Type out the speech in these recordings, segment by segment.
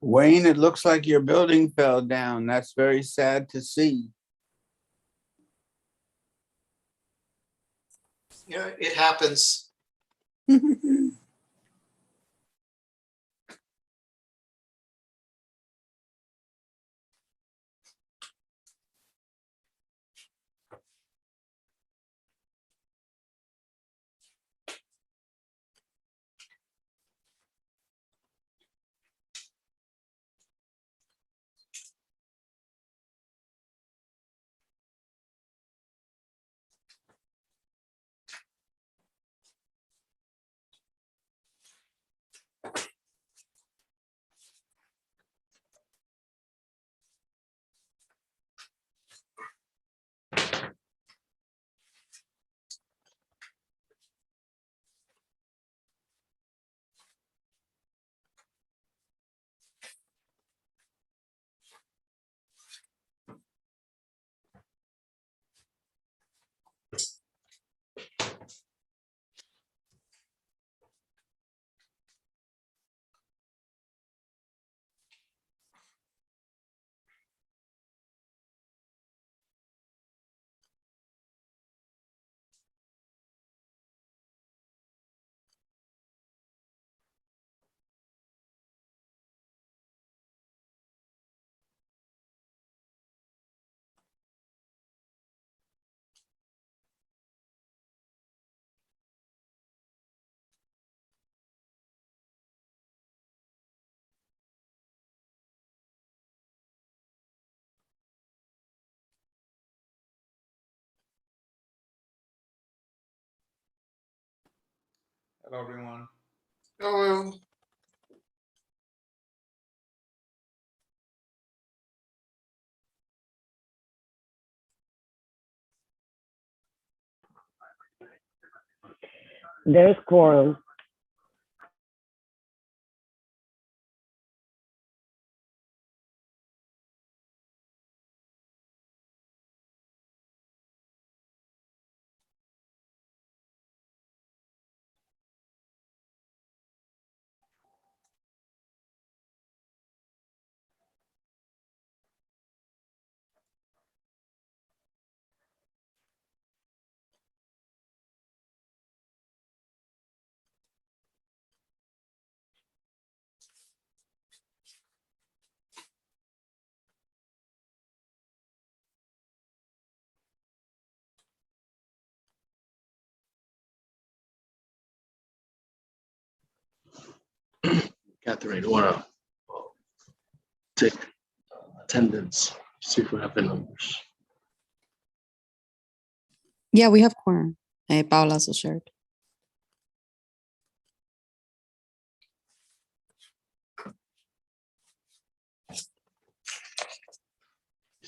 Wayne, it looks like your building fell down. That's very sad to see. Yeah, it happens. Hello, everyone. Oh, There's quorum. Catherine, you want to take attendance, see if we have the numbers. Yeah, we have quorum. Paula also shared.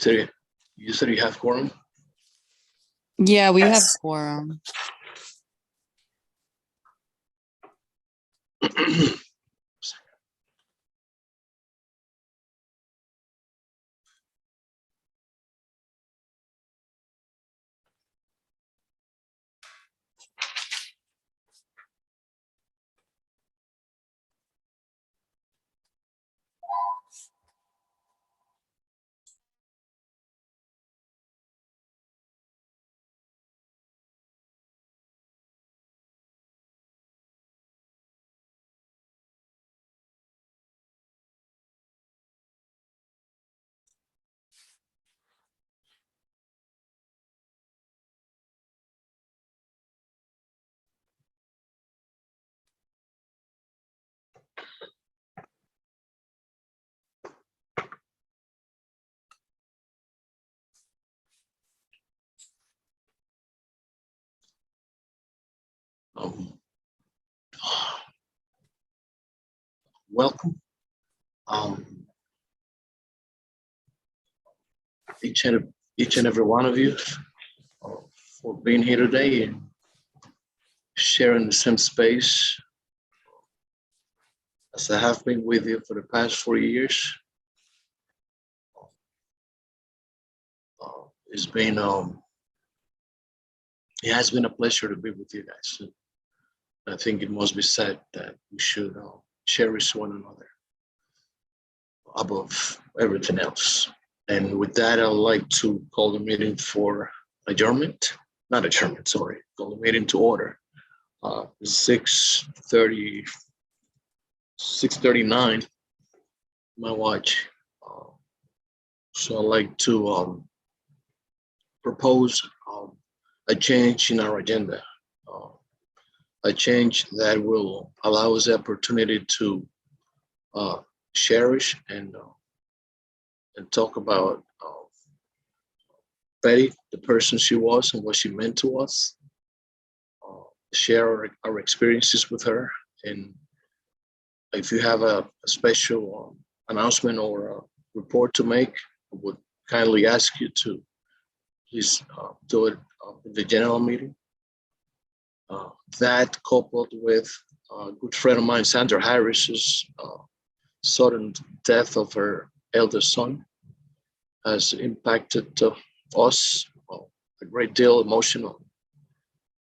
You said you have quorum? Yeah, we have Yes. quorum. Welcome. Each and every one of you for being here today and sharing the same space as I have been with you for the past 4 years. It's been it has been a pleasure to be with you guys. I think it must be said that we should cherish one another. above everything else. And with that, I'd like to call the meeting for adjournment, not adjournment, sorry, call the meeting to order. 6:30, 6:39, my watch. So I'd like to propose a change in our agenda, a change that will allow us the opportunity to cherish and talk about Betty, the person she was and what she meant to us, share our experiences with her. And if you have a special announcement or a report to make, I would kindly ask you to please do it in the general meeting. That coupled with a good friend of mine, Sandra Harris's sudden death of her eldest son has impacted us a great deal emotional.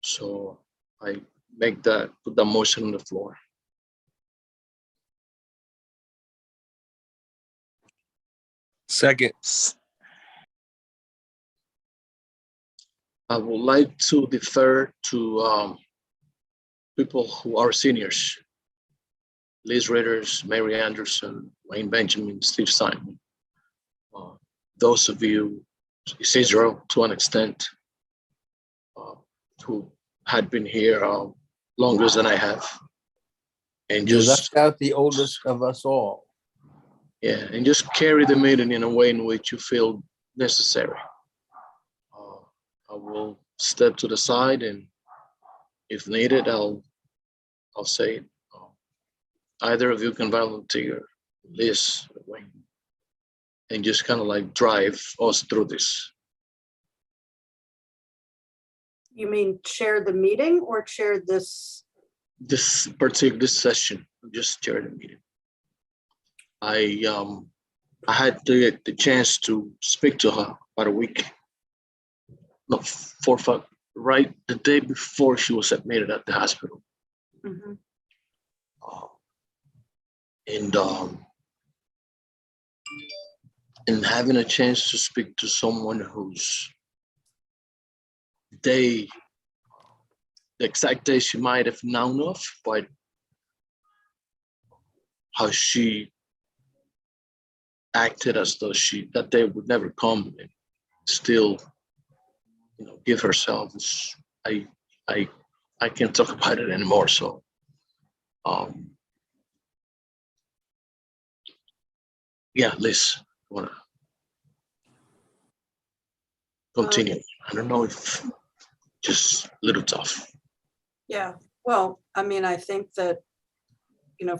So I put that motion on the floor. Second. I would like to defer to people who are seniors. Liz Ritters, Mary Anderson, Wayne Benjamin, Steve Simon. Those of you, Isidro to an extent, who had been here longer than I have. And You just, left out the oldest of us all. yeah, and just carry the meeting in a way in which you feel necessary. I will step to the side, and if needed, I'll say it. Either of you can volunteer, Liz, Wayne, and just kind of like drive us through this. You mean chair the meeting or chair this? This session, just chair the meeting. I had the chance to speak to her about a week, no, 4 or 5, right the day before she was admitted at the hospital. Mhm. And having a chance to speak to someone whose day, the exact day she might have known of, but how she acted as though that day would never come, and still, give herself. I can't talk about it anymore. So, yeah, Liz, wanna continue? I don't know if just a little tough. Yeah, well, I mean, I think that,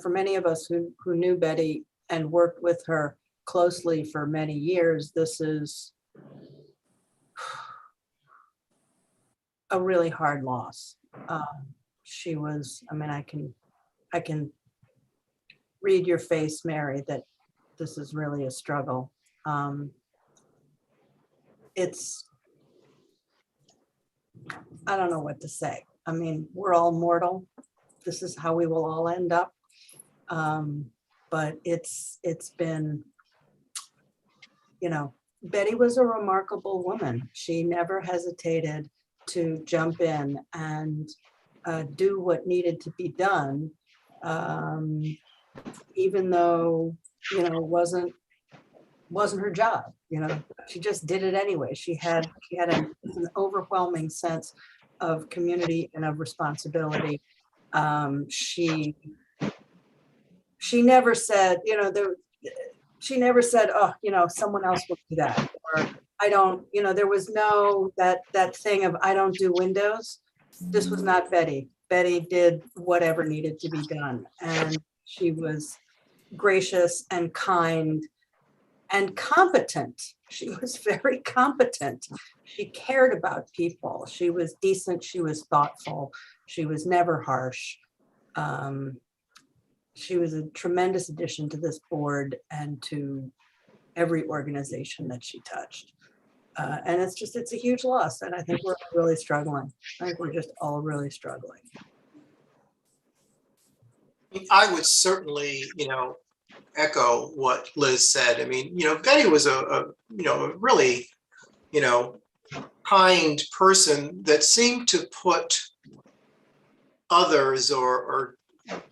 for many of us who knew Betty and worked with her closely for many years, this is a really hard loss. She was, I mean, I can read your face, Mary, that this is really a struggle. I don't know what to say. I mean, we're all mortal. This is how we will all end up. But it's been, Betty was a remarkable woman. She never hesitated to jump in and do what needed to be done, even though, it wasn't her job. She just did it anyway. She had an overwhelming sense of community and of responsibility. She never said, she never said, oh, someone else will do that, or I don't, there was no that thing of I don't do windows. This was not Betty. Betty did whatever needed to be done, and she was gracious and kind and competent. She was very competent. She cared about people. She was decent. She was thoughtful. She was never harsh. She was a tremendous addition to this board and to every organization that she touched. And it's a huge loss. And I think we're really struggling. I think we're just all really struggling. I would certainly, echo what Liz said. I mean, Betty was a really, kind person that seemed to put others or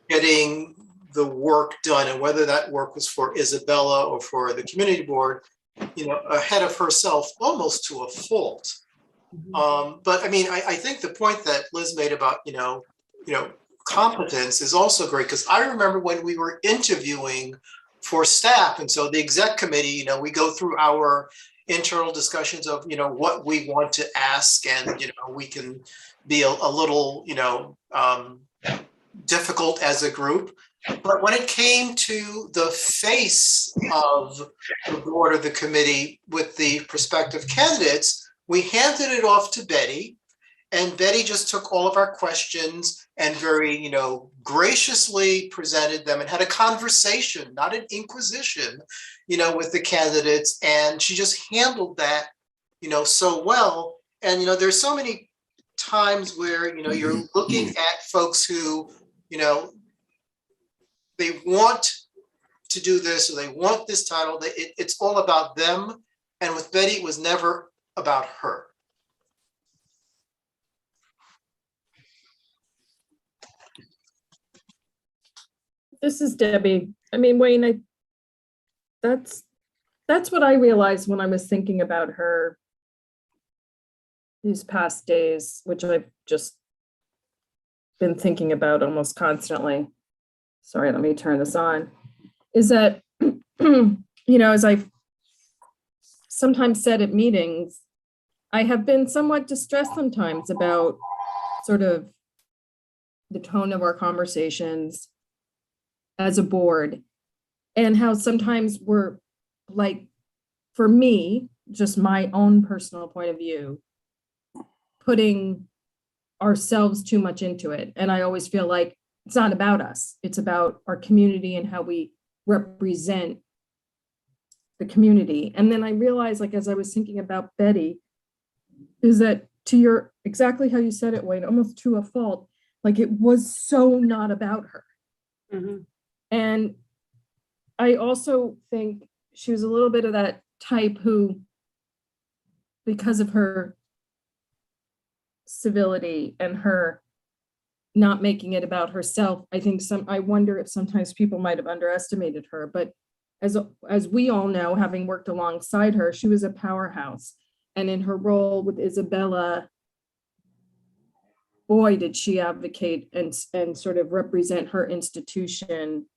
getting the work done, and whether that work was for Isabella or for the community board, ahead of herself, almost to a fault. But I mean, I think the point that Liz made about, competence is also great, because I remember when we were interviewing for staff, and so the exec committee, we go through our internal discussions of, what we want to ask, and, we can be a little, difficult as a group. But when it came to the face of the board or the committee with the prospective candidates, we handed it off to Betty, and Betty just took all of our questions and very, graciously presented them and had a conversation, not an inquisition, with the candidates. And she just handled that, so well. And, there's so many times where, you're looking at folks who, they want to do this, or they want this title. It's all about them. And with Betty, it was never about her. This is Debbie. I mean, Wayne, that's what I realized when I was thinking about her these past days, which I've just been thinking about almost constantly. Sorry, let me turn this on. Is that, as I've sometimes said at meetings, I have been somewhat distressed sometimes about sort of the tone of our conversations as a board, and how sometimes we're, like, for me, just my own personal point of view, putting ourselves too much into it. And I always feel like it's not about us. It's about our community and how we represent the community. And then I realized, like, as I was thinking about Betty, is that exactly how you said it, Wayne, almost to a fault, like it was so not about her. Mm-hmm. And I also think she was a little bit of that type who, because of her civility and her not making it about herself, I wonder if sometimes people might have underestimated her. But as we all know, having worked alongside her, she was a powerhouse. And in her role with Isabella, boy, did she advocate and sort of represent her institution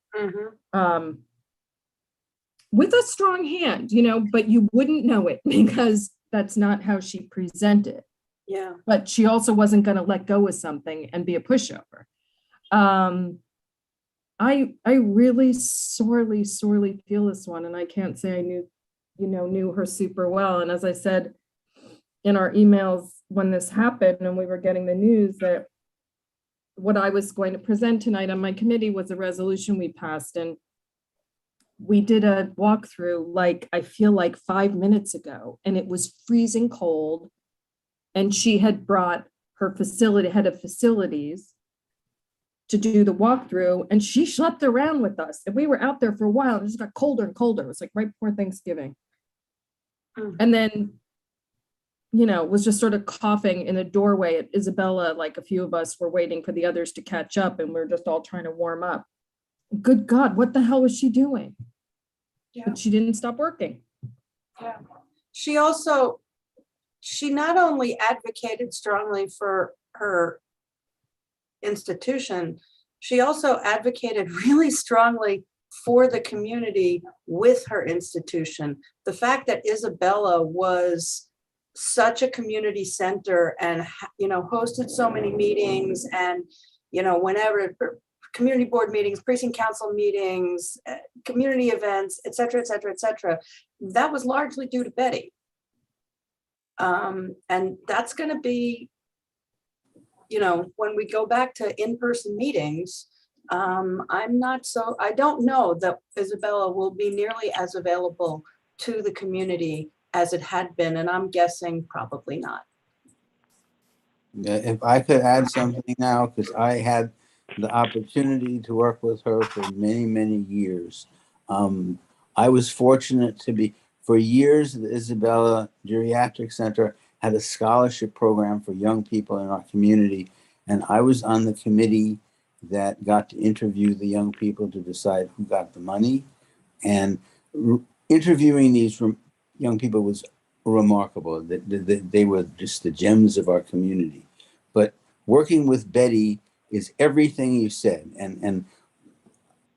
with a strong hand, but you wouldn't know it because that's not how she presented. Yeah. But she also wasn't going to let go of something and be a pushover. I really sorely feel this one, and I can't say I knew her super well. And as I said in our emails when this happened and we were getting the news, that what I was going to present tonight on my committee was a resolution we passed, and we did a walkthrough, like, I feel like 5 minutes ago, and it was freezing cold. And she had brought her head of facilities to do the walkthrough, and she schlepped around with us. And we were out there for a while. It just got colder and colder. It was like right before Thanksgiving. And then, was just sort of coughing in the doorway at Isabella, like a few of us were waiting for the others to catch up, and we we're just all trying to warm up. Good God, what the hell was she doing? Yeah. But she didn't stop working. Yeah. She not only advocated strongly for her institution, she also advocated really strongly for the community with her institution. The fact that Isabella was such a community center and, hosted so many meetings, and, whenever community board meetings, precinct council meetings, community events, et cetera, that was largely due to Betty. And that's going to be, when we go back to in-person meetings, I don't know that Isabella will be nearly as available to the community as it had been, and I'm guessing probably not. If I could add something now, because I had the opportunity to work with her for many years. I was fortunate to be, for years, the Isabella Geriatric Center had a scholarship program for young people in our community. And I was on the committee that got to interview the young people to decide who got the money. And interviewing these young people was remarkable. They were just the gems of our community. But working with Betty is everything you said. And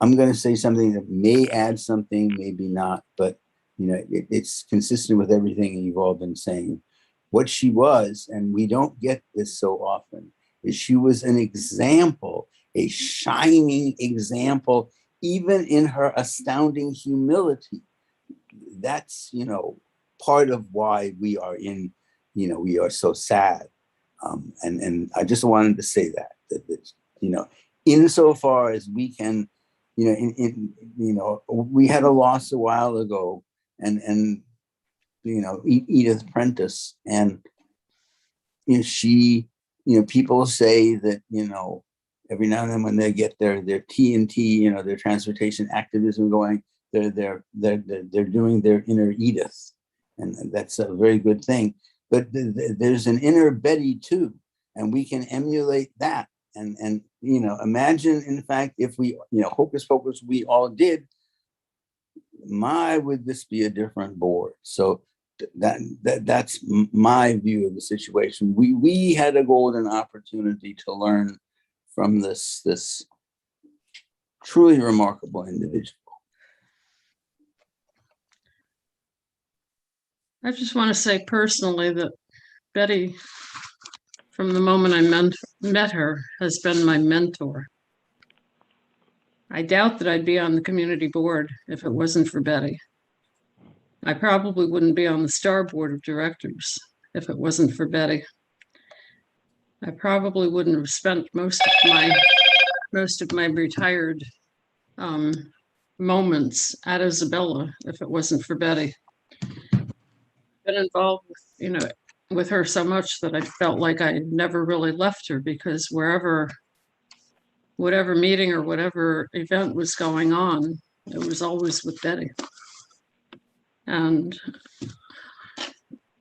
I'm going to say something that may add something, maybe not, but it's consistent with everything you've all been saying. What she was, and we don't get this so often, is she was an example, a shining example, even in her astounding humility. That's, part of why we are we are so sad. And I just wanted to say that insofar as we can, we had a loss a while ago, and Edith Prentice, and she, people say that every now and then when they get their T&T, their transportation activism going, they're doing their inner Edith, and that's a very good thing. But there's an inner Betty too, and we can emulate that. And imagine, in fact, if we, hocus pocus, we all did, would this be a different board? So that's my view of the situation. We had a golden opportunity to learn from this truly remarkable individual. I just want to say personally that Betty, from the moment I met her, has been my mentor. I doubt that I'd be on the community board if it wasn't for Betty. I probably wouldn't be on the Star Board of Directors if it wasn't for Betty. I probably wouldn't have spent most of my retired moments at Isabella if it wasn't for Betty. Been involved with her so much that I felt like I never really left her, because whatever meeting or whatever event was going on, it was always with Betty. And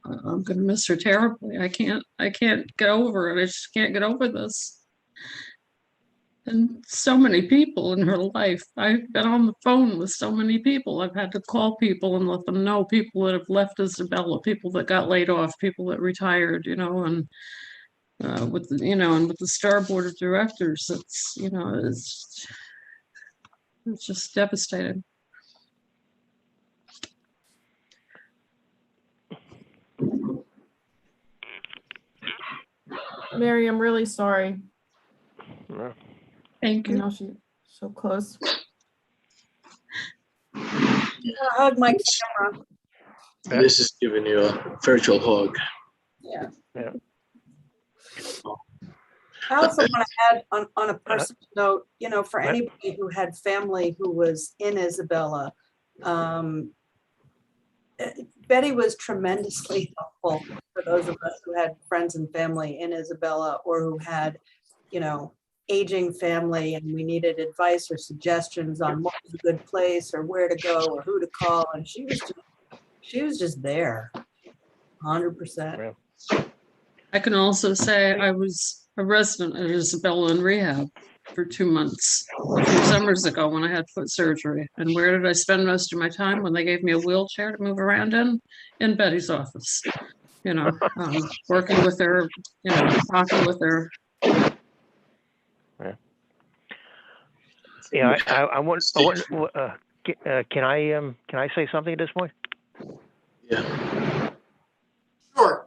I'm going to miss her terribly. I can't get over it. I just can't get over this. And so many people in her life. I've been on the phone with so many people. I've had to call people and let them know, people that have left Isabella, people that got laid off, people that retired, and with the Star Board of Directors, it's just devastating. Mary, I'm really sorry. Thank I you. know she's so close. Hug my camera. This is giving you a virtual hug. Yeah. Yeah. I also want to add on a personal note, for anybody who had family who was in Isabella, Betty was tremendously helpful for those of us who had friends and family in Isabella, or who had, aging family, and we needed advice or suggestions on what was a good place or where to go or who to call. And she was just there, 100%. I can also say I was a resident at Isabella in rehab for 2 months a few summers ago when I had foot surgery. And where did I spend most of my time? When they gave me a wheelchair to move around in Betty's office, working with her, talking with her. Yeah, I want. Can I say something at this point? Yeah. Sure.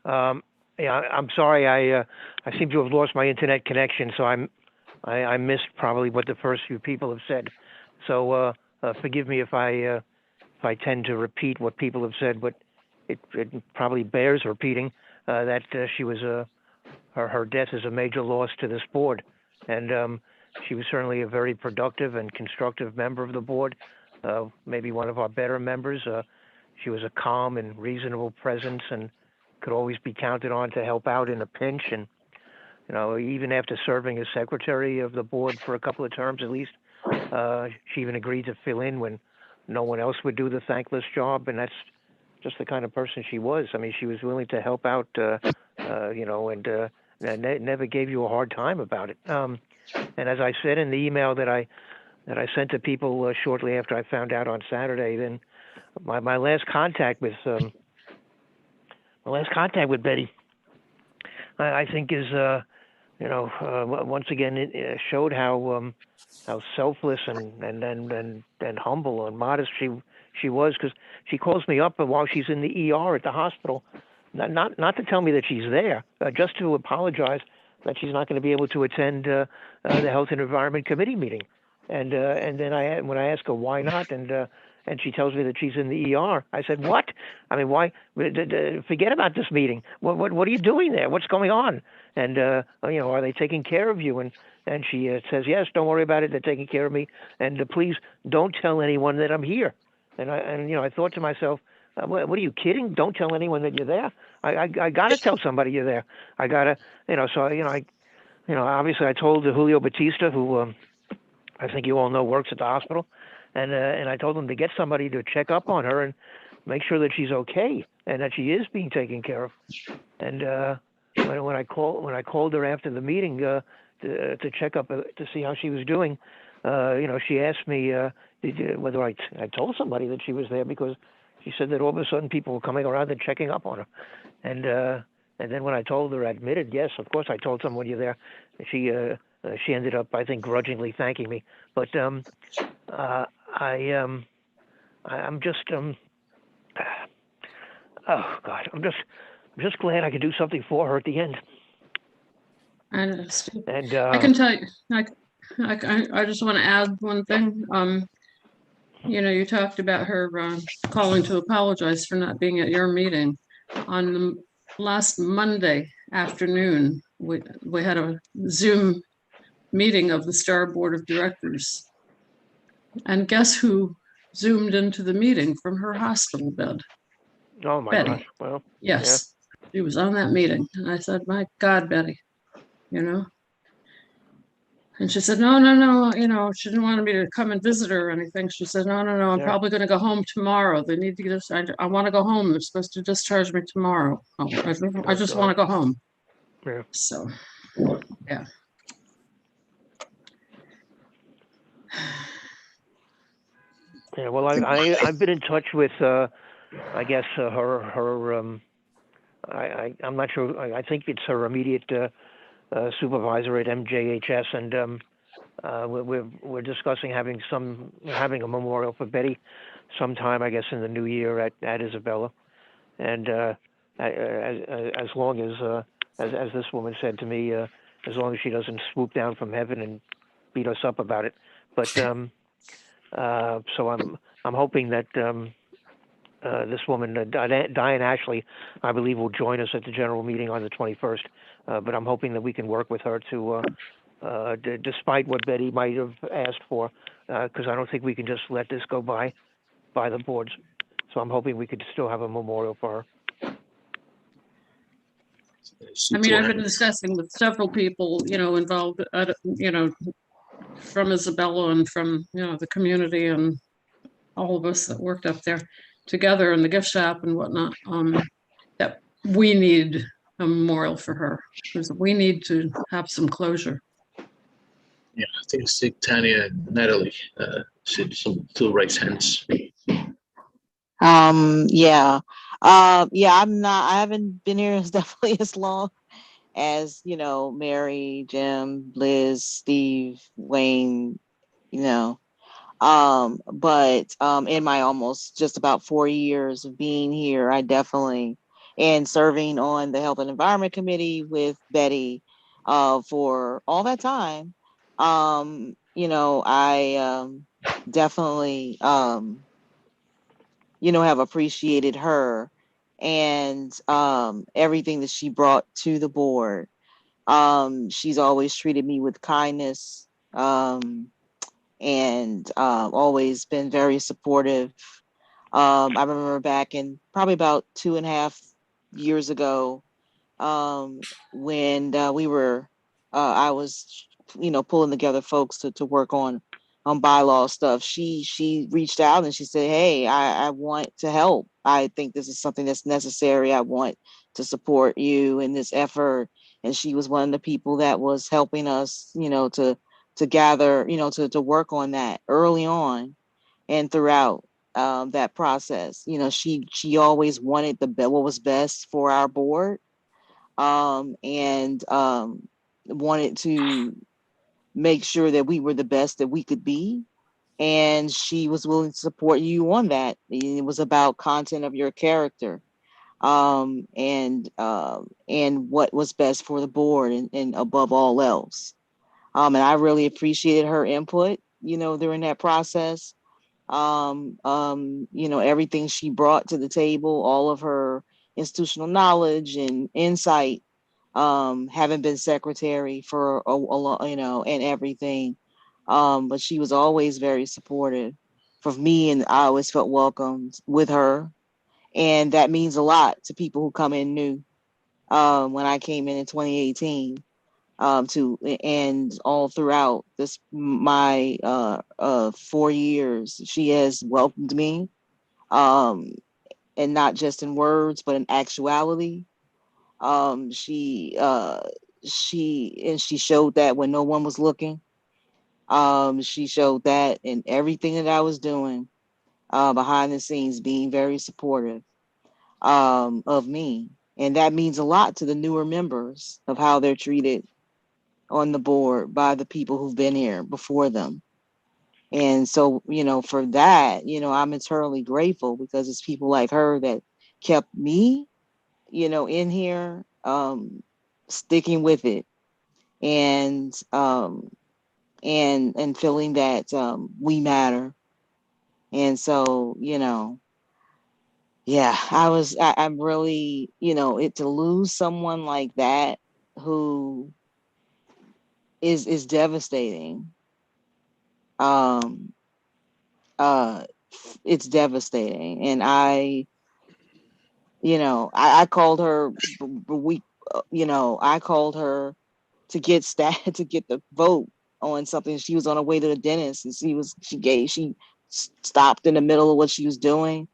Yeah, I'm sorry. I seem to have lost my internet connection, so I missed probably what the first few people have said. So forgive me if I tend to repeat what people have said, but it probably bears repeating that she was her death is a major loss to this board, and she was certainly a very productive and constructive member of the board. Maybe one of our better members. She was a calm and reasonable presence, and could always be counted on to help out in a pinch. And even after serving as secretary of the board for a couple of terms at least, She even agreed to fill in when no one else would do the thankless job, and that's just the kind of person she was. I mean, she was willing to help out, and never gave you a hard time about it. And as I said in the email that I sent to people shortly after I found out on Saturday, then my last contact with Betty, I think is once again it showed how selfless and humble and modest she was, because she calls me up while she's in the ER at the hospital, not to tell me that she's there, just to apologize that she's not going to be able to attend the Health and Environment Committee meeting, and then when I ask her why not, and she tells me that she's in the ER. I said, what? I mean, why? Forget about this meeting. What are you doing there? What's going on? And are they taking care of you? And she says, yes, don't worry about it. They're taking care of me. And please don't tell anyone that I'm here. And I thought to myself, what are you kidding? Don't tell anyone that you're there. I got to tell somebody you're there. I got to, obviously I told Julio Batista, who I think you all know works at the hospital, and I told him to get somebody to check up on her and make sure that she's okay and that she is being taken care of. And when I called her after the meeting to check up to see how she was doing, she asked me whether I told somebody that she was there, because she said that all of a sudden people were coming around and checking up on her, and then when I told her, I admitted, yes, of course I told someone you're there. She ended up, I think, grudgingly thanking me, but I'm just oh God, I'm just glad I could do something for her at the end. And And I can tell you, I just want to add one thing. You talked about her calling to apologize for not being at your meeting. On the last Monday afternoon, we had a Zoom meeting of the Star Board of Directors. And guess who Zoomed into the meeting from her hospital bed? oh my Betty. gosh, well, Yes, she was on that meeting. And I said, my God, Betty, And she said, no, she didn't want me to come and visit her or anything. She said, no, I'm Yeah. probably going to go home tomorrow. They need to get us, I want to go home. They're supposed to discharge me tomorrow. I just want to go home. Yeah. So, yeah. Yeah, well, I've been in touch with, I guess her I'm not sure. I think it's her immediate supervisor at MJHS, and we're discussing having a memorial for Betty sometime, I guess, in the new year at Isabella, and as long as this woman said to me, as long as she doesn't swoop down from heaven and beat us up about it, but. So I'm hoping that this woman, Diane Ashley, I believe, will join us at the general meeting on the 21st. But I'm hoping that we can work with her to, despite what Betty might have asked for, because I don't think we can just let this go by the boards. So I'm hoping we could still have a memorial for her. I mean, I've been discussing with several people, involved, from Isabella and from, the community and all of us that worked up there together in the gift shop and whatnot, that we need a memorial for her, because we need to have some closure. Yeah, I think Tanya and Natalie should still raise hands. Yeah. I haven't been here as definitely as long as, Mary, Jim, Liz, Steve, Wayne, but in my almost just about 4 years of being here, I definitely, and serving on the Health and Environment Committee with Betty for all that time, I definitely have appreciated her and everything that she brought to the board. She's always treated me with kindness, and always been very supportive. I remember back in probably about 2.5 years ago, when I was, pulling together folks to work on bylaw stuff, she reached out and she said, hey, I want to help. I think this is something that's necessary. I want to support you in this effort. And she was one of the people that was helping us, to gather, to work on that early on and throughout that process. She always wanted what was best for our board, and wanted to make sure that we were the best that we could be. And she was willing to support you on that. It was about content of your character, and what was best for the board, and above all else. And I really appreciated her input, during that process. Everything she brought to the table, all of her institutional knowledge and insight, having been secretary for a long, and everything. But she was always very supportive of me, and I always felt welcomed with her. And that means a lot to people who come in new. When I came in 2018, and all throughout my 4 years, she has welcomed me, and not just in words, but in actuality. She showed that when no one was looking. She showed that in everything that I was doing, behind the scenes, being very supportive of me. And that means a lot to the newer members of how they're treated on the board by the people who've been here before them. And so, for that, I'm eternally grateful, because it's people like her that kept me, in here, sticking with it, and feeling that we matter. And so, yeah, I'm really, to lose someone like that who is devastating. It's devastating. And I called her I called her to get to get the vote on something. She was on her way to the dentist, and she stopped in the middle of what she was doing,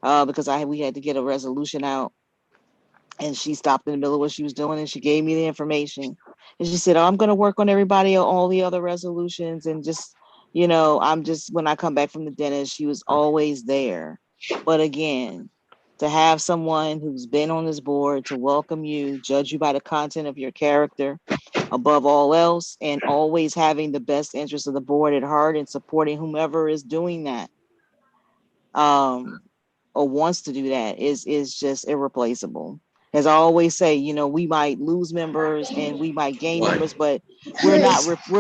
because we had to get a resolution out, and she stopped in the middle of what she was doing, and she gave me the information, and she said, oh, I'm going to work on everybody, all the other resolutions, and just, when I come back from the dentist. She was always there. But again, to have someone who's been on this board to welcome you, judge you by the content of your character above all else, and always having the best interest of the board at heart, and supporting whomever is doing that, or wants to do that, is just irreplaceable. As I always say, we might lose members and we might gain members, but we're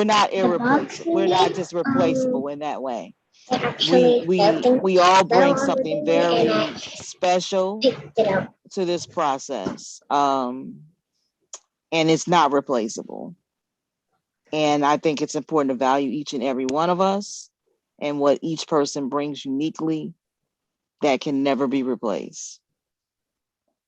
not irreplaceable. We're not just replaceable in that way. We all bring something very special to this process, and it's not replaceable. And I think it's important to value each and every one of us and what each person brings uniquely that can never be replaced.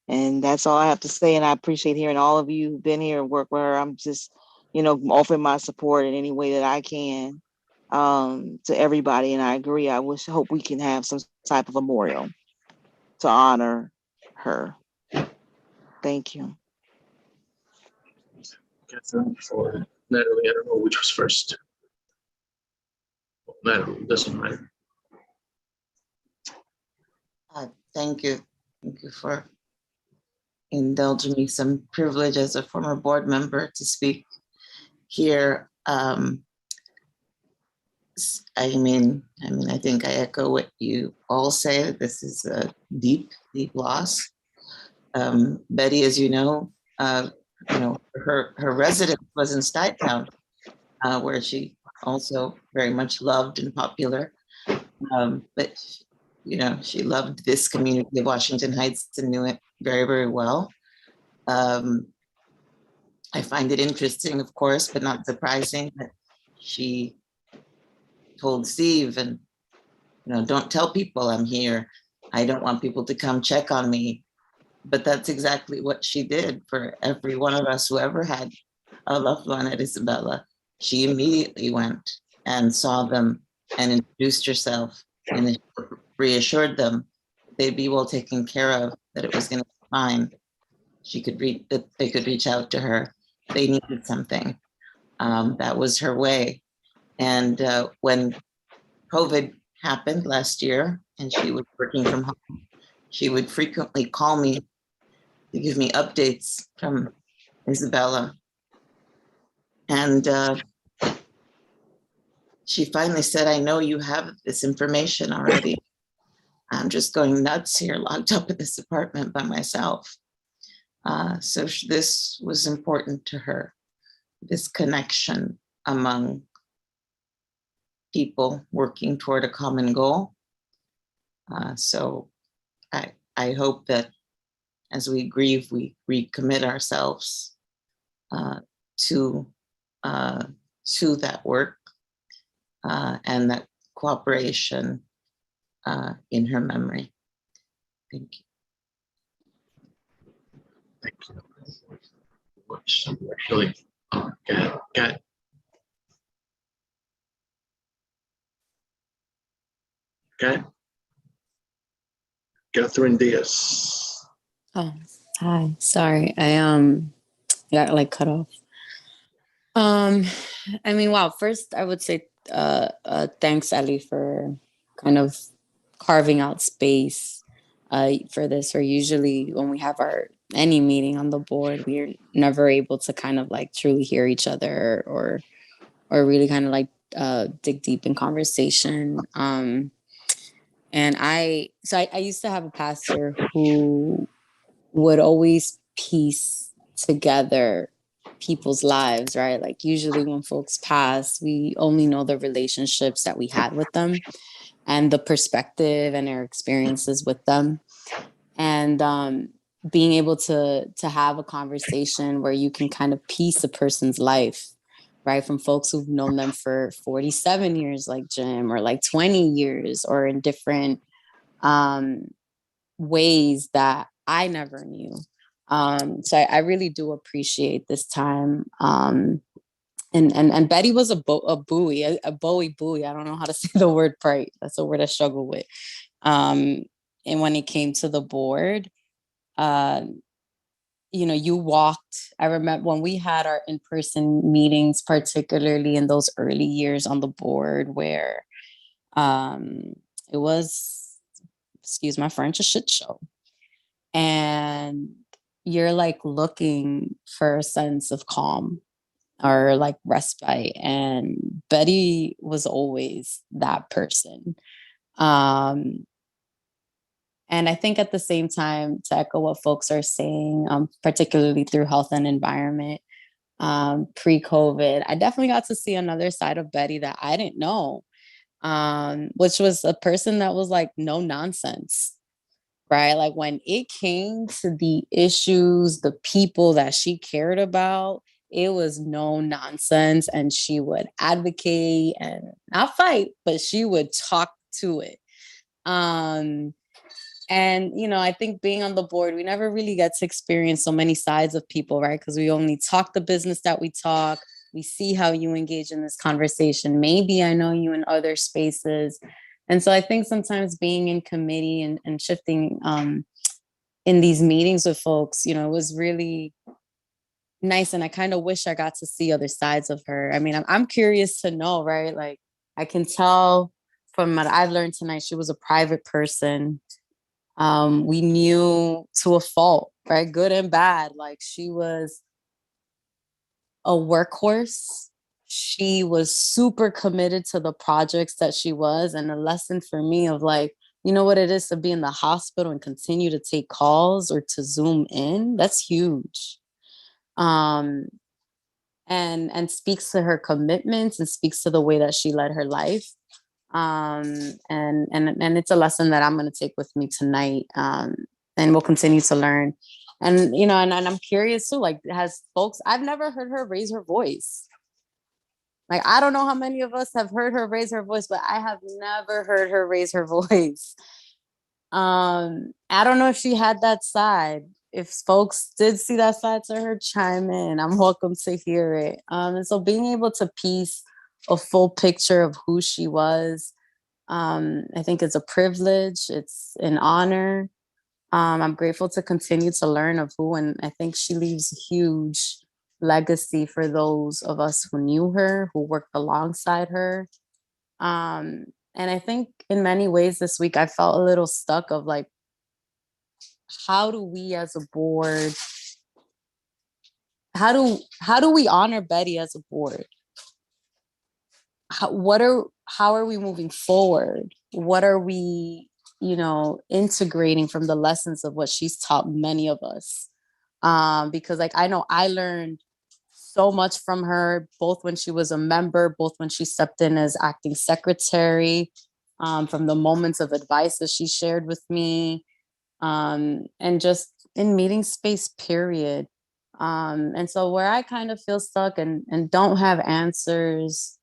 And that's all I have to say. And I appreciate hearing all of you who've been here and work with her. I'm just, offering my support in any way that I can, to everybody. And I agree. Hope we can have some type of memorial to honor her. Thank you. Catherine, for Natalie, I don't know which was first. Natalie, doesn't matter. Thank you. Thank you for indulging me some privilege as a former board member to speak here. I think I echo what you all say. This is a deep, deep loss. Betty, as you know, her residence was in Stuytown, where she also very much loved and popular. But she loved this community of Washington Heights and knew it very, very well. I find it interesting, of course, but not surprising that she told Steve, and don't tell people I'm here. I don't want people to come check on me. But that's exactly what she did for every one of us who ever had a loved one at Isabella. She immediately went and saw them and introduced herself and reassured them they'd be well taken care of, that it was going to be fine. That they could reach out to her. They needed something. That was her way. And when COVID happened last year and she was working from home, she would frequently call me to give me updates from Isabella. And she finally said, I know you have this information already. I'm just going nuts here, locked up in this apartment by myself. So this was important to her, this connection among people working toward a common goal. So I hope that as we grieve, we recommit ourselves to that work and that cooperation in her memory. Thank you. Thank you much. Actually, got Catherine Diaz. Oh, hi. Sorry. I got like cut off. I mean, wow. First, I would say thanks, Ellie, for kind of carving out space for this. Or usually when we have any meeting on the board, we're never able to kind of like truly hear each other or really kind of like dig deep in conversation. And I used to have a pastor who would always piece together people's lives, right? Like usually when folks pass, we only know the relationships that we had with them and the perspective and their experiences with them. And being able to have a conversation where you can kind of piece a person's life, right? From folks who've known them for 47 years, like Jim, or like 20 years, or in different ways that I never knew. So I really do appreciate this time. And Betty was a buoy, a Bowie buoy. I don't know how to say the word right. That's a word I struggle with. And when it came to the board, you walked. I remember when we had our in-person meetings, particularly in those early years on the board, where it was, excuse my French, a shit show. And you're like looking for a sense of calm or like respite. And Betty was always that person. And I think at the same time, to echo what folks are saying, particularly through health and environment, pre-COVID, I definitely got to see another side of Betty that I didn't know, which was a person that was like no nonsense, right? Like when it came to the issues, the people that she cared about, it was no nonsense. And she would advocate and not fight, but she would talk to it. And, I think being on the board, we never really get to experience so many sides of people, right? Because we only talk the business that we talk. We see how you engage in this conversation. Maybe I know you in other spaces. And so I think sometimes being in committee and shifting in these meetings with folks, it was really nice. And I kind of wish I got to see other sides of her. I mean, I'm curious to know, right? Like I can tell from what I've learned tonight, she was a private person. We knew to a fault, right? Good and bad. Like she was a workhorse. She was super committed to the projects that she was. And a lesson for me of like, you know what it is to be in the hospital and continue to take calls or to Zoom in. That's huge. And speaks to her commitments and speaks to the way that she led her life. And it's a lesson that I'm going to take with me tonight. And we'll continue to learn. And, and I'm curious too, like I've never heard her raise her voice. Like, I don't know how many of us have heard her raise her voice, but I have never heard her raise her voice. I don't know if she had that side. If folks did see that side to her, chime in. I'm welcome to hear it. And so being able to piece a full picture of who she was. I think it's a privilege. It's an honor. I'm grateful to continue to learn of who, and I think she leaves a huge legacy for those of us who knew her, who worked alongside her. And I think in many ways this week I felt a little stuck of like, how do we as a board, how do we honor Betty as a board? How are we moving forward? What are we, integrating from the lessons of what she's taught many of us? Because like I know I learned so much from her, both when she was a member, both when she stepped in as acting secretary, from the moments of advice that she shared with me, and just in meeting space, period. And so where I kind of feel stuck and don't have answers,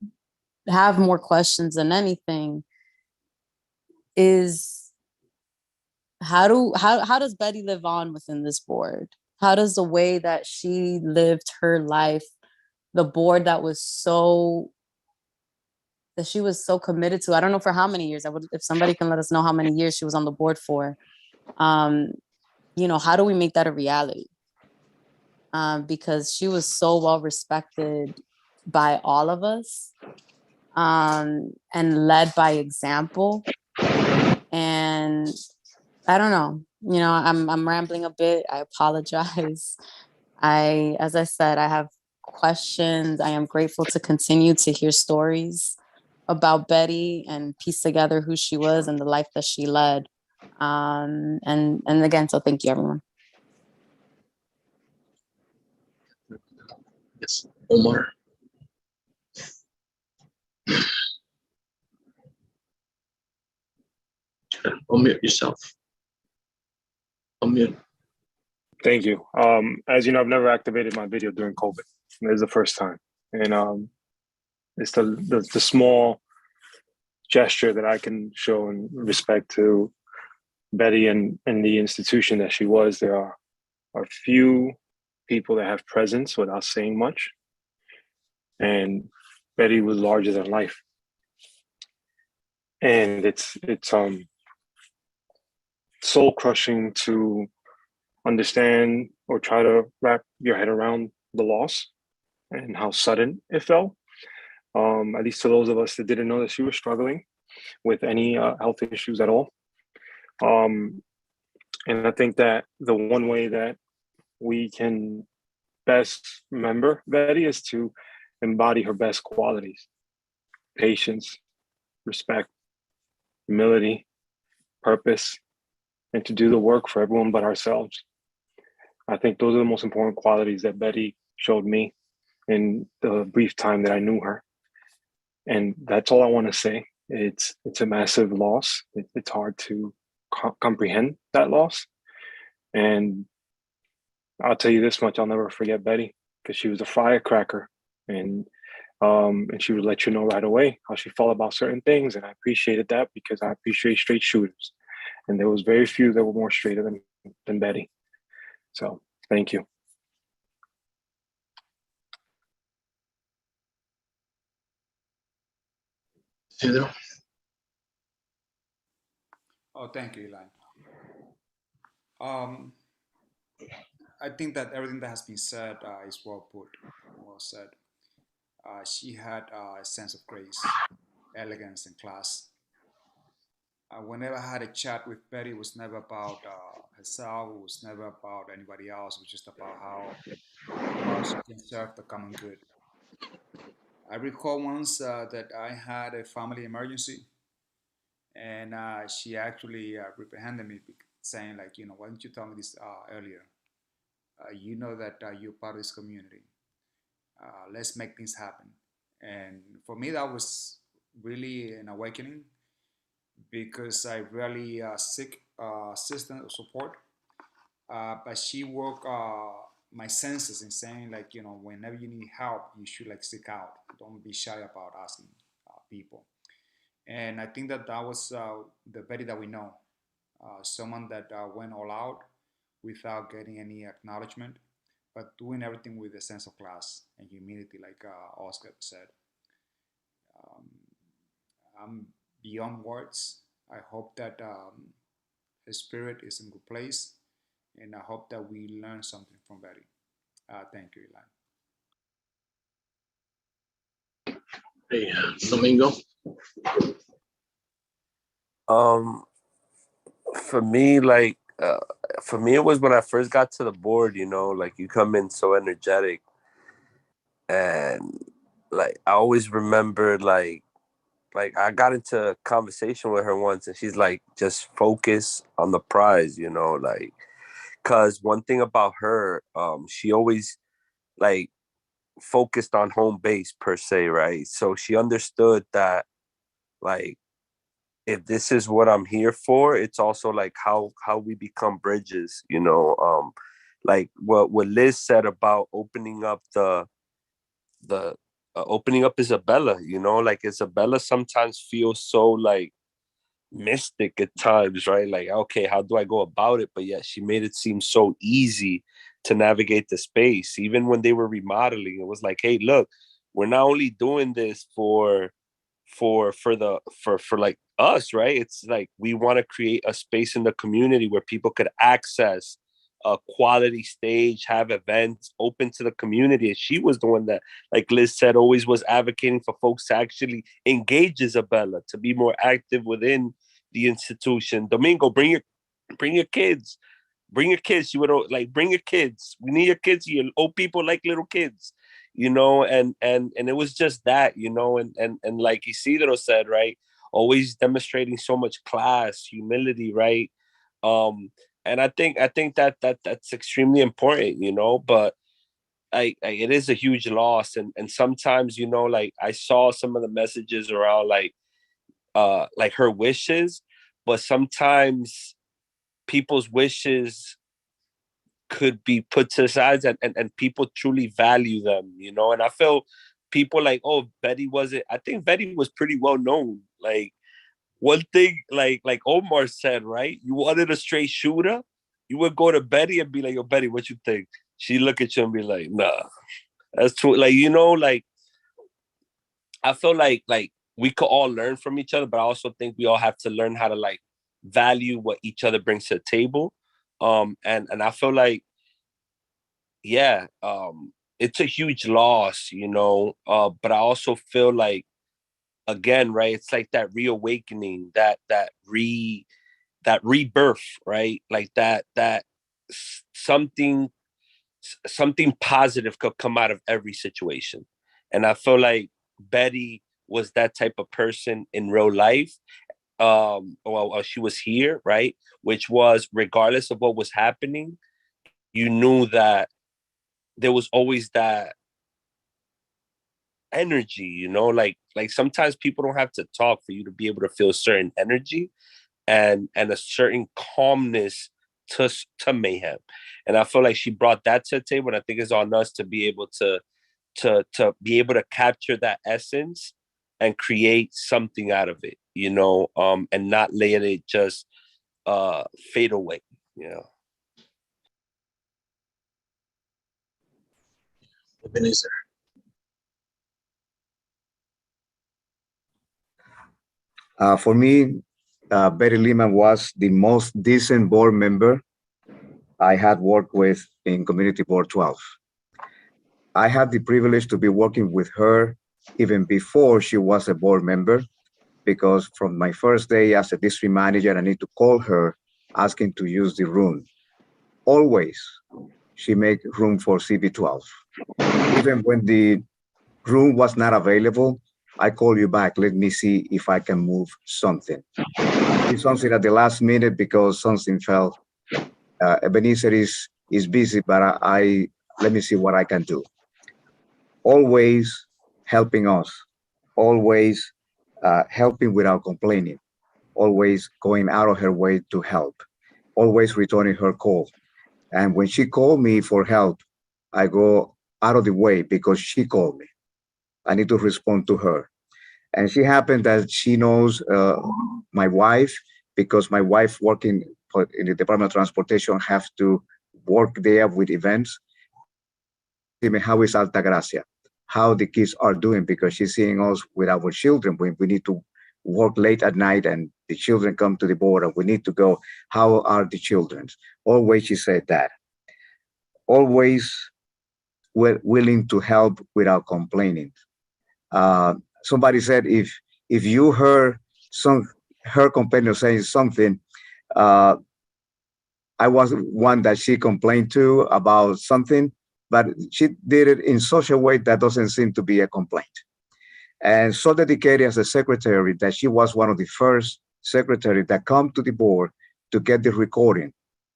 have more questions than anything, is how does Betty live on within this board? How does the way that she lived her life, the board that she was so committed to, I don't know for how many years, if somebody can let us know how many years she was on the board for, how do we make that a reality? Because she was so well respected by all of us, and led by example. And I don't know, I'm rambling a bit. I apologize. As I said, I have questions. I am grateful to continue to hear stories about Betty and piece together who she was and the life that she led. And again, so thank you, everyone. Yes, Omar. Unmute yourself. Unmute. Thank you. As you know, I've never activated my video during COVID. This is the first time. And it's the small gesture that I can show in respect to Betty and the institution that she was. There are few people that have presence without saying much. And Betty was larger than life. And it's soul crushing to understand or try to wrap your head around the loss and how sudden it felt. At least to those of us that didn't know that she was struggling with any health issues at all. And I think that the one way that we can best remember Betty is to embody her best qualities: patience, respect, humility, purpose, and to do the work for everyone but ourselves. I think those are the most important qualities that Betty showed me in the brief time that I knew her. And that's all I want to say. It's a massive loss. It's hard to comprehend that loss. And I'll tell you this much: I'll never forget Betty, because she was a firecracker, and she would let you know right away how she felt about certain things. And I appreciated that, because I appreciate straight shooters, and there was very few that were more straighter than Betty. So thank you. Pedro. Oh, thank you, Eli. I think that everything that has been said is well put, well said. She had a sense of grace, elegance, and class. Whenever I had a chat with Betty, it was never about herself. It was never about anybody else. It was just about how she can serve the common good. I recall once that I had a family emergency, and she actually reprehended me, saying like, why didn't you tell me this earlier? You know that you're part of this community. Let's make things happen. And for me, that was really an awakening, because I rarely seek assistance or support. But she woke my senses in saying like, whenever you need help, you should like seek out. Don't be shy about asking people. And I think that that was the Betty that we know, someone that went all out without getting any acknowledgement, but doing everything with a sense of class and humility, like Oscar said. I'm beyond words. I hope that his spirit is in good place, and I hope that we learn something from Betty. Thank you, Eli. Hey, Domingo. Um, for me, like, for me, it was when I first got to the board. You know, like you come in so energetic, and like I always remembered, like I got into a conversation with her once, and she's like, just focus on the prize. You know, like, cause one thing about her, she always like focused on home base per se, right? So she understood that, like, if this is what I'm here for, it's also like how we become bridges, you know. Like what Liz said about opening up the opening up Isabella, you know, like Isabella sometimes feels so like mystic at times, right? Like, okay, how do I go about it? But yet she made it seem so easy to navigate the space. Even when they were remodeling, it was like, hey, look, we're not only doing this for like us, right? It's like we want to create a space in the community where people could access a quality stage, have events open to the community. And she was the one that, like Liz said, always was advocating for folks to actually engage Isabella, to be more active within the institution. Domingo, bring your kids. Bring your kids. You would like bring your kids. We need your kids here. Old people like little kids, you know, and it was just that, you know, and like Isidro said, right, always demonstrating so much class, humility, right? And I think that's extremely important, you know, but I it is a huge loss, and sometimes, you know, like I saw some of the messages around like her wishes, but sometimes people's wishes could be put to the sides, and people truly value them, you know. And I feel people like, oh, Betty wasn't, I think Betty was pretty well known. Like one thing, like Omar said, right? You wanted a straight shooter, you would go to Betty and be like, yo, Betty, what you think? She look at you and be like, nah, that's true. Like, you know, like I feel like we could all learn from each other, but I also think we all have to learn how to like value what each other brings to the table. And I feel like, yeah, it's a huge loss, you know. But I also feel like, again, right, it's like that reawakening, that rebirth, right? Like that something something positive could come out of every situation. And I feel like Betty was that type of person in real life. Well, she was here, right? Which was, regardless of what was happening, you knew that there was always that energy, you know, like sometimes people don't have to talk for you to be able to feel certain energy and a certain calmness to mayhem. And I feel like she brought that to the table, and I think it's on us to be able to be able to capture that essence and create something out of it, you know, and not let it just fade away, you know. Ebenezer. For me, Betty Lehman was the most decent board member I had worked with in Community Board 12. I had the privilege to be working with her even before she was a board member, because from my first day as a district manager, I need to call her asking to use the room. Always, she made room for CB12. Even when the room was not available, I call you back. Let me see if I can move something. It's something at the last minute because something fell. Ebenezer is busy, but I let me see what I can do. Always helping us, always helping without complaining, always going out of her way to help, always returning her call. And when she called me for help, I go out of the way because she called me. I need to respond to her. And she happened that she knows my wife, because my wife working in the Department of Transportation have to work there with events. Dime, how is Altagracia? how the kids are doing, because she's seeing us with our children when we need to work late at night and the children come to the board and we need to go, how are the children? Always she said that. Always willing to help without complaining. Somebody said if you heard some her companion saying something, uh, I was one that she complained to about something, but she did it in such a way that doesn't seem to be a complaint. And so dedicated as a secretary that she was one of the first secretary that come to the board to get the recording.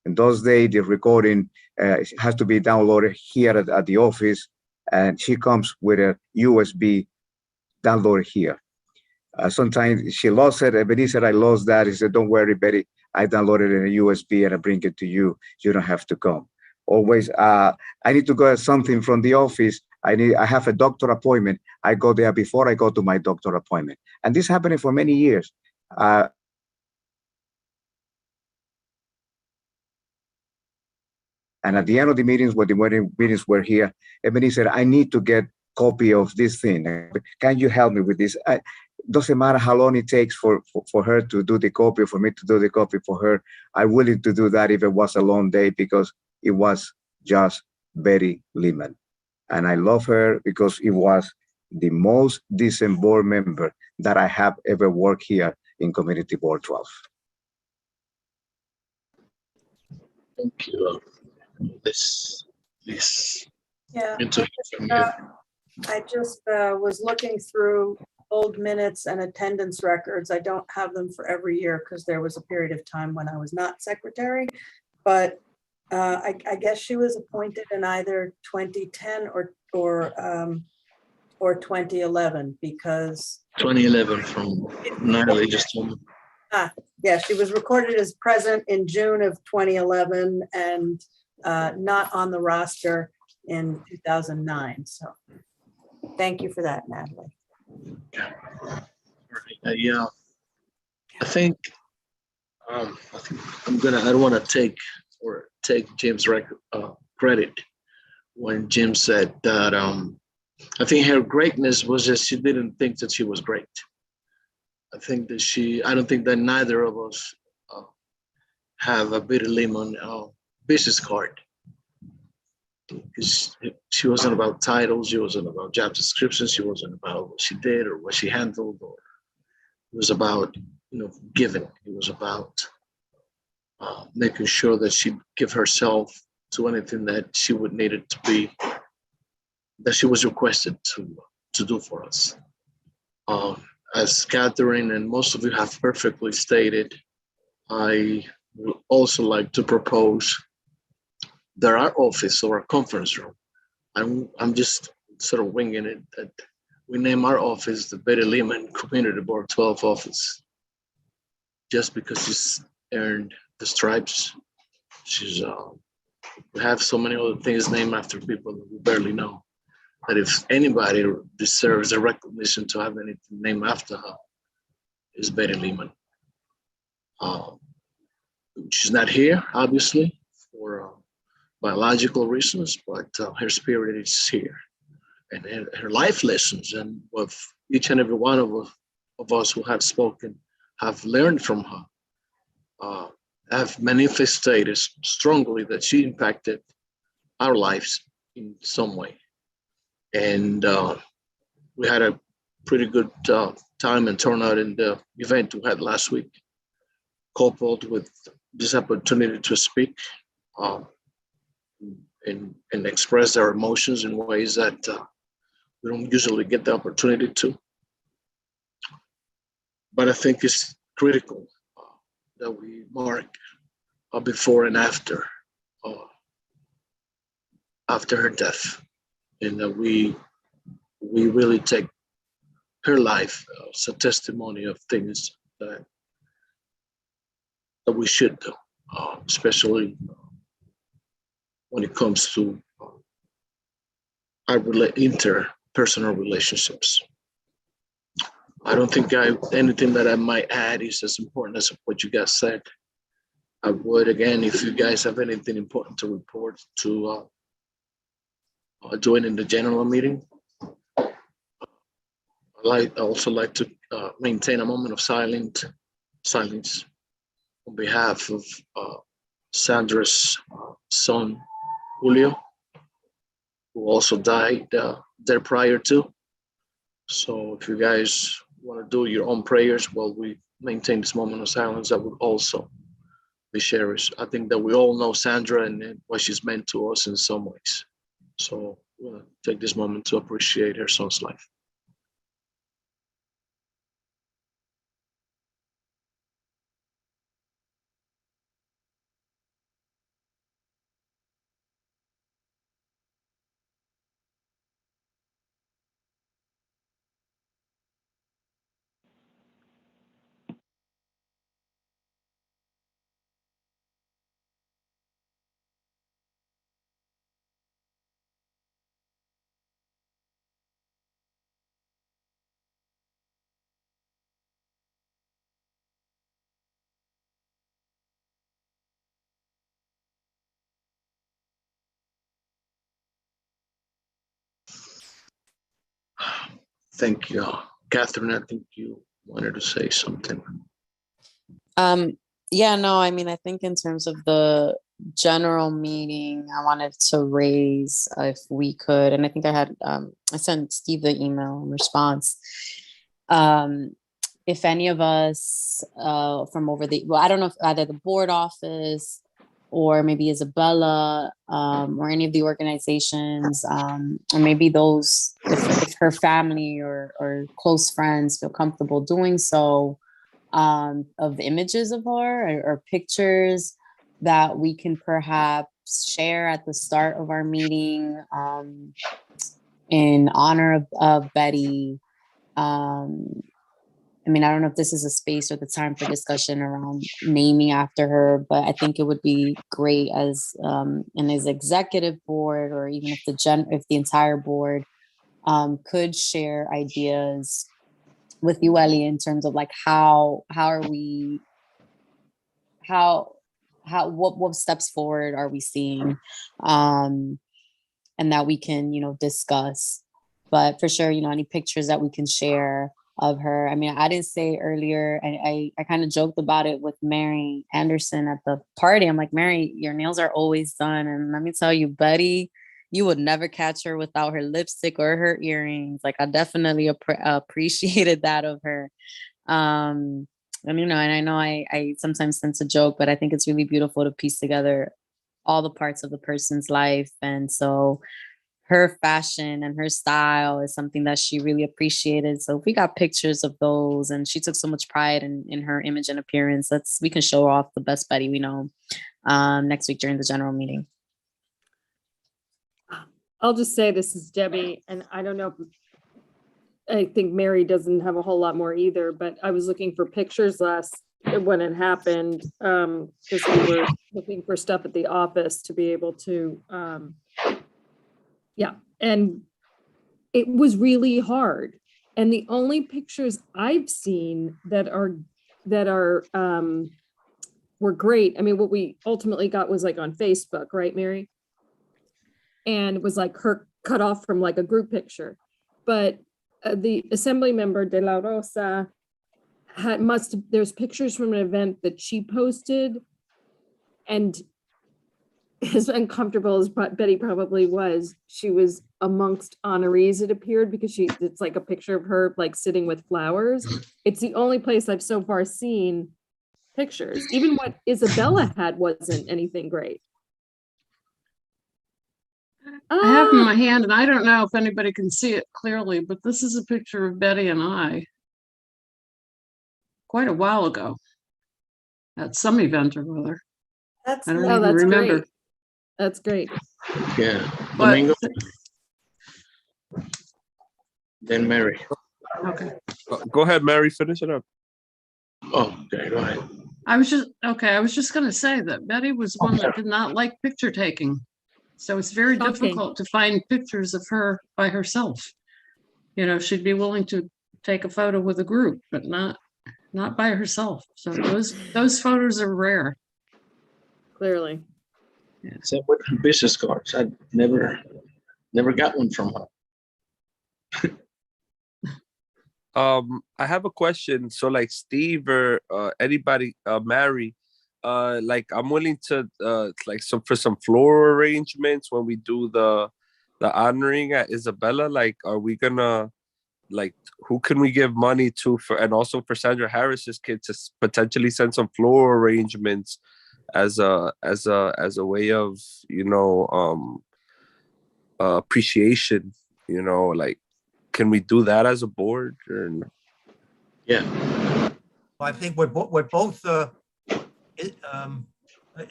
In those days, the recording has to be downloaded here at the office, and she comes with a USB downloaded here. Sometimes she lost it. Ebenezer, I lost that. He said, "Don't worry, Betty. I downloaded it in a USB and I bring it to you. You don't have to come." Always, I need to go at something from the office. I have a doctor appointment. I go there before I go to my doctor appointment. And this happened for many years. And at the end of the meetings, when the meetings were here, Ebony said, "I need to get copy of this thing. Can you help me with this?" Doesn't matter how long it takes for her to do the copy, for me to do the copy for her. I'm willing to do that if it was a long day, because it was just Betty Lehman. And I love her because it was the most decent board member that I have ever worked here in Community Board 12. Thank you. This Yeah, into I just was looking through old minutes and attendance records. I don't have them for every year because there was a period of time when I was not secretary, but I guess she was appointed in either 2010 or 2011, because 2011 from Natalie just told me. Yeah, she was recorded as present in June of 2011 and not on the roster in 2009. So thank you for that, Natalie. Yeah, I think I'm gonna. I don't want to take Jim's credit when Jim said that. I think her greatness was just she didn't think that she was great. I think that I don't think that neither of us have a Betty Lehman business card. Because she wasn't about titles, she wasn't about job descriptions, she wasn't about what she did or what she handled, or it was about giving. It was about making sure that she'd give herself to anything that she would need it to be, that she was requested to do for us. As Catherine and most of you have perfectly stated, I would also like to propose that our office or our conference room, I'm just sort of winging it, that we name our office the Betty Lehman Community Board 12 office, just because she's earned the stripes. We have so many other things named after people that we barely know, that if anybody deserves a recognition to have anything named after her, is Betty Lehman. She's not here, obviously, for biological reasons, but her spirit is here. And her life lessons, and what each and every one of us who have spoken have learned from her, have manifested strongly that she impacted our lives in some way. And we had a pretty good time and turnout in the event we had last week, coupled with this opportunity to speak and express our emotions in ways that we don't usually get the opportunity to. But I think it's critical that we mark a before and after her death, and that we really take her life as a testimony of things that we should do, especially when it comes to our interpersonal relationships. I don't think anything that I might add is as important as what you guys said. I would, again, if you guys have anything important to report, to join in the general meeting. I also like to maintain a moment of silence on behalf of Sandra's son, Julio, who also died there prior to. So if you guys want to do your own prayers while we maintain this moment of silence, that would also be cherished. I think that we all know Sandra and what she's meant to us in some ways. So we'll take this moment to appreciate her son's life. Thank you. Catherine, I think you wanted to say something. Yeah, no, I mean, I think in terms of the general meeting, I wanted to raise if we could, and I think I sent Steve the email in response. If any of us from I don't know if either the board office or maybe Isabella or any of the organizations, or maybe those, if her family or close friends feel comfortable doing so, of images of her or pictures that we can perhaps share at the start of our meeting in honor of Betty. I mean, I don't know if this is a space or the time for discussion around naming after her, but I think it would be great as executive board, or even if the entire board could share ideas with you, Ellie, in terms of like what steps forward are we seeing, and that we can discuss. But for sure, any pictures that we can share of her. I mean, I didn't say earlier, I kind of joked about it with Mary Anderson at the party. I'm like, Mary, your nails are always done, and let me tell you, Buddy, you would never catch her without her lipstick or her earrings. Like, I definitely appreciated that of her. And I know I sometimes tend to joke, but I think it's really beautiful to piece together all the parts of the person's life. And so her fashion and her style is something that she really appreciated. So if we got pictures of those, and she took so much pride in her image and appearance, we can show off the best Betty we know next week during the general meeting. I'll just say, this is Debbie, and I don't know, I think Mary doesn't have a whole lot more either, but I was looking for pictures when it happened, because we were looking for stuff at the office to be able to, and it was really hard. And the only pictures I've seen that were great. I mean, what we ultimately got was like on Facebook, right, Mary? And it was like her cut off from like a group picture. But the assembly member De La Rosa there's pictures from an event that she posted, and as uncomfortable as Betty probably was, she was amongst honorees, it appeared, because it's like a picture of her like sitting with flowers. It's the only place I've so far seen pictures. Even what Isabella had wasn't anything great. I have in my hand, and I don't know if anybody can see it clearly, but this is a picture of Betty and I quite a while ago at some event or other. I don't even remember. Great. That's great. Yeah, Domingo. Then Mary. Okay. Go ahead, Mary. Finish it up. Oh, okay, go ahead. I was just going to say that Betty was one that did not like picture taking. So it's very difficult to find pictures of her by herself. She'd be willing to take a photo with a group, but not by herself. So those photos are rare. Clearly. Yeah. So with her business cards, I never got one from her. I have a question. So like Steve or anybody, Mary, like I'm willing to like for some floral arrangements when we do the honoring at Isabella. Like, are we gonna like who can we give money to for, and also for Sandra Harris's kid to potentially send some floral arrangements as a way of, you know, appreciation, you know, like can we do that as a board or no? Yeah. I think what both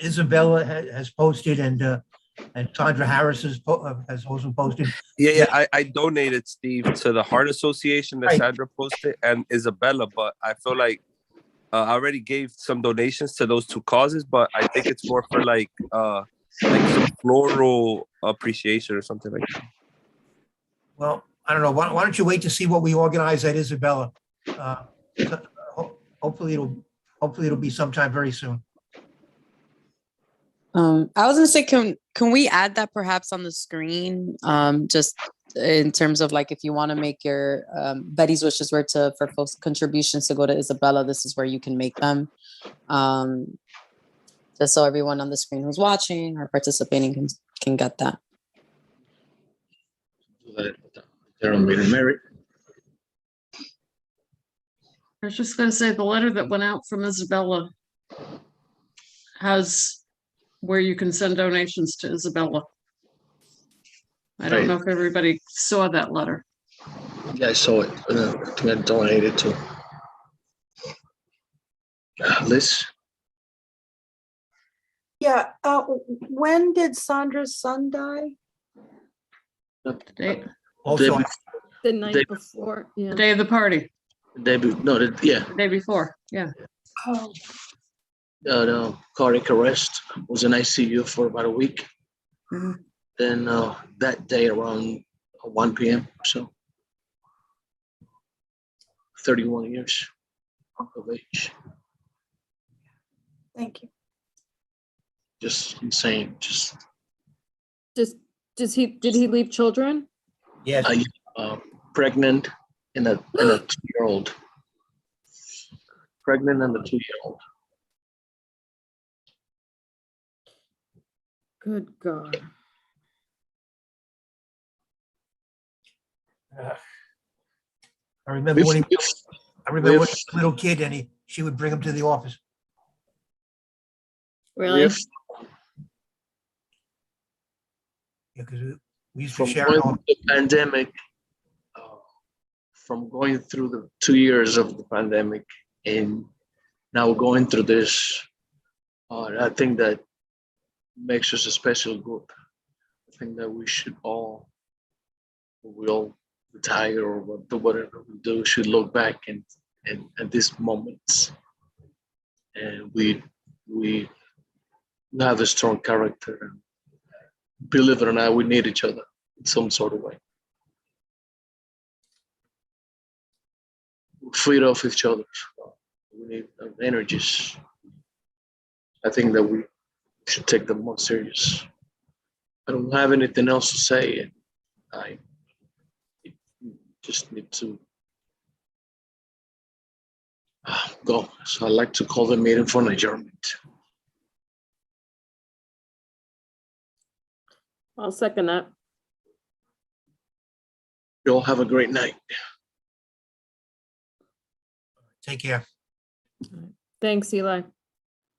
Isabella has posted and Sandra Harris has also posted. Yeah, I donated, Steve, to the Heart Association that Right. Sandra posted and Isabella, but I feel like I already gave some donations to those two causes, but I think it's more for like some floral appreciation or something like that. Well, I don't know. Why don't you wait to see what we organize at Isabella? Hopefully it'll be sometime very soon. I was gonna say, can we add that perhaps on the screen? Just in terms of like, if you want to make your Betty's wishes were to for folks contributions to go to Isabella, this is where you can make them. Just so everyone on the screen who's watching or participating can get that. Mary. I was just going to say the letter that went out from Isabella has where you can send donations to Isabella. I don't know if everybody saw that letter. Yeah, I saw it. I donated to Liz. Yeah, when did Sandra's son die? Today, Also, The night They- before, yeah. the day of the party, Yeah. the day before. Yeah. Oh, The cardiac arrest, was in ICU for about a week. Mhm. Then that day around 1 p.m. So 31 years of age. thank you. Just insane. Just Did he leave children? yes. pregnant and a 2-year-old. Pregnant and a 2-year-old. Good God. I remember when he was a little kid and she would bring him to the office. Really? Yeah, because we used to From share going an through office. the pandemic, from going through the 2 years of the pandemic and now going through this, I think that makes us a special group. I think that we all retire or whatever we do, should look back and at these moments. And we have a strong character. Believe it or not, we need each other in some sort of way. We feed off each other. We need energies. I think that we should take them more serious. I don't have anything else to say, and I just need to go. So I'd like to call the meeting for an adjournment. I'll second that. You all have a great night. Take care. Thanks, Eli.